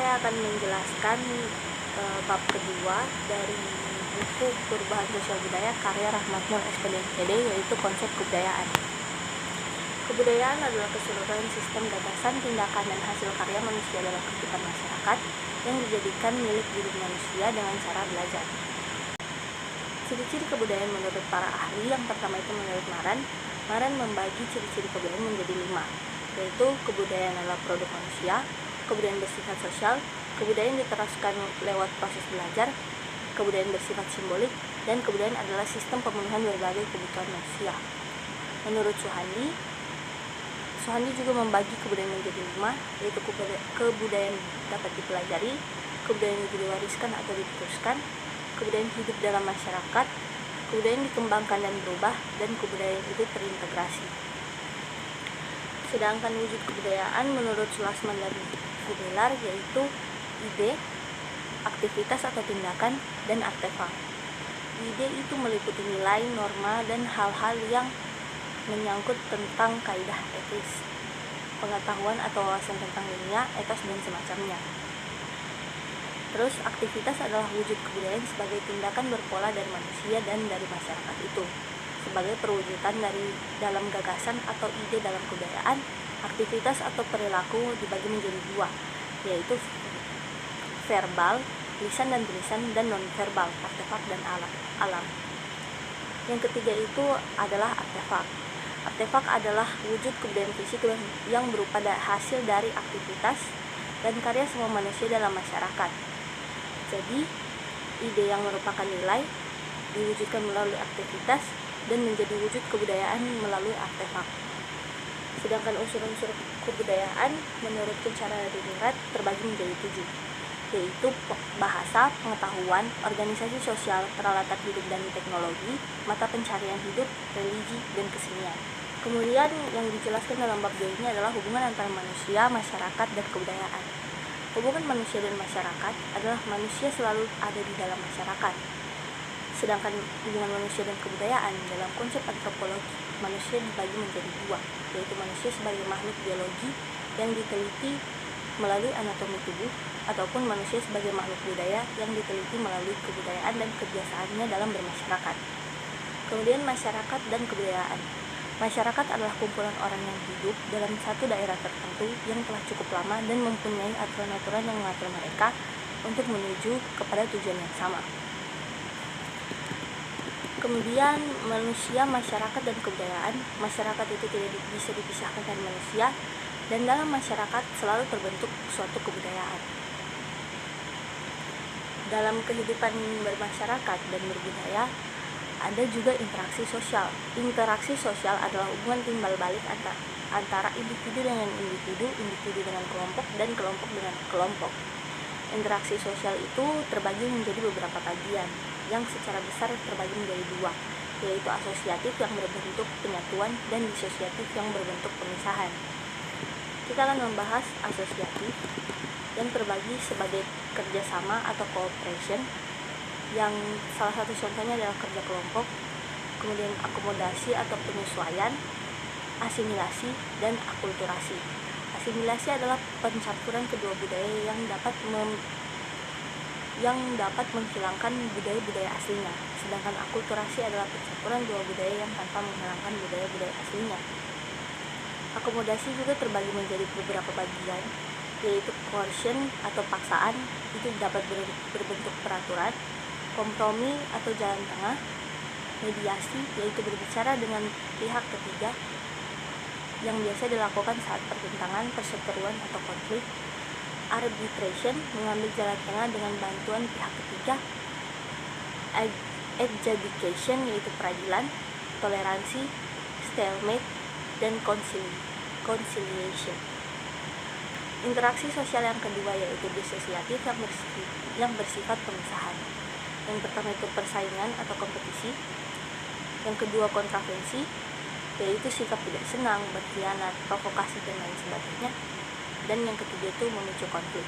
saya akan menjelaskan bab kedua dari buku Perubahan Sosial Budaya karya Rahmat Nur SPD, yaitu konsep kebudayaan. Kebudayaan adalah keseluruhan sistem gagasan, tindakan, dan hasil karya manusia dalam kehidupan masyarakat yang dijadikan milik diri manusia dengan cara belajar. Ciri-ciri kebudayaan menurut para ahli, yang pertama itu menurut Maran membagi ciri-ciri kebudayaan menjadi 5, yaitu kebudayaan adalah produk manusia, kebudayaan bersifat sosial, kebudayaan diteruskan lewat proses belajar, kebudayaan bersifat simbolik, dan kebudayaan adalah sistem pemenuhan berbagai kebutuhan manusia. Menurut Suhandi juga membagi kebudayaan menjadi 5, yaitu kebudayaan dapat dipelajari, kebudayaan yang diwariskan atau diteruskan, kebudayaan hidup dalam masyarakat, kebudayaan dikembangkan dan berubah, dan kebudayaan itu terintegrasi. Sedangkan wujud kebudayaan menurut Sulasman dan Gumelar yaitu ide, aktivitas atau tindakan, dan artefak. Ide itu meliputi nilai, norma, dan hal-hal yang menyangkut tentang kaidah etis, pengetahuan atau wawasan tentang dunia, etos, dan semacamnya. Terus, aktivitas adalah wujud kebudayaan sebagai tindakan berpola dari manusia dan dari masyarakat itu. Sebagai perwujudan dari dalam gagasan atau ide dalam kebudayaan, aktivitas atau perilaku dibagi menjadi 2, yaitu verbal, lisan dan tulisan, dan non-verbal, artefak dan alam. Yang ketiga itu adalah artefak. Artefak adalah wujud kebudayaan fisik yang berupa hasil dari aktivitas dan karya semua manusia dalam masyarakat. Jadi, ide yang merupakan nilai diwujudkan melalui aktivitas dan menjadi wujud kebudayaan melalui artefak. Sedangkan unsur-unsur kebudayaan menurut Kencana Diningrat terbagi menjadi 7, yaitu bahasa, pengetahuan, organisasi sosial, peralatan hidup dan teknologi, mata pencarian hidup, religi, dan kesenian. Kemudian yang dijelaskan dalam bab 2 ini adalah hubungan antara manusia, masyarakat, dan kebudayaan. Hubungan manusia dan masyarakat adalah manusia selalu ada di dalam masyarakat. Sedangkan hubungan manusia dan kebudayaan dalam konsep antropologi, manusia dibagi menjadi 2, yaitu manusia sebagai makhluk biologi yang diteliti melalui anatomi tubuh, ataupun manusia sebagai makhluk budaya yang diteliti melalui kebudayaan dan kebiasaannya dalam bermasyarakat. Kemudian masyarakat dan kebudayaan. Masyarakat adalah kumpulan orang yang hidup dalam satu daerah tertentu yang telah cukup lama dan mempunyai aturan-aturan yang mengatur mereka untuk menuju kepada tujuan yang sama. Kemudian manusia, masyarakat, dan kebudayaan. Masyarakat itu tidak bisa dipisahkan dari manusia, dan dalam masyarakat selalu terbentuk suatu kebudayaan. Dalam kehidupan bermasyarakat dan berbudaya, ada juga interaksi sosial. Interaksi sosial adalah hubungan timbal balik antara individu dengan individu, individu dengan kelompok, dan kelompok dengan kelompok. Interaksi sosial itu terbagi menjadi beberapa bagian, yang secara besar terbagi menjadi 2, yaitu asosiatif yang berbentuk penyatuan dan disosiatif yang berbentuk pemisahan. Kita akan membahas asosiatif yang terbagi sebagai kerjasama atau cooperation, yang salah satu contohnya adalah kerja kelompok, kemudian akomodasi atau penyesuaian, asimilasi, dan akulturasi. Asimilasi adalah pencampuran kedua budaya yang dapat menghilangkan budaya-budaya aslinya, sedangkan akulturasi adalah pencampuran dua budaya yang tanpa menghilangkan budaya-budaya aslinya. Akomodasi juga terbagi menjadi beberapa bagian, yaitu coercion atau paksaan, itu dapat berbentuk peraturan, kompromi atau jalan tengah, mediasi, yaitu berbicara dengan pihak ketiga yang biasa dilakukan saat pertentangan, perseteruan, atau konflik, arbitration, mengambil jalan tengah dengan bantuan pihak ketiga, adjudication, yaitu peradilan, toleransi, stalemate, dan conciliation. Interaksi sosial yang kedua yaitu disosiatif yang bersifat pemisahan. Yang pertama itu persaingan atau kompetisi, yang kedua kontravensi, yaitu sikap tidak senang, berkhianat, provokasi, dan lain sebagainya, dan yang ketiga itu memicu konflik.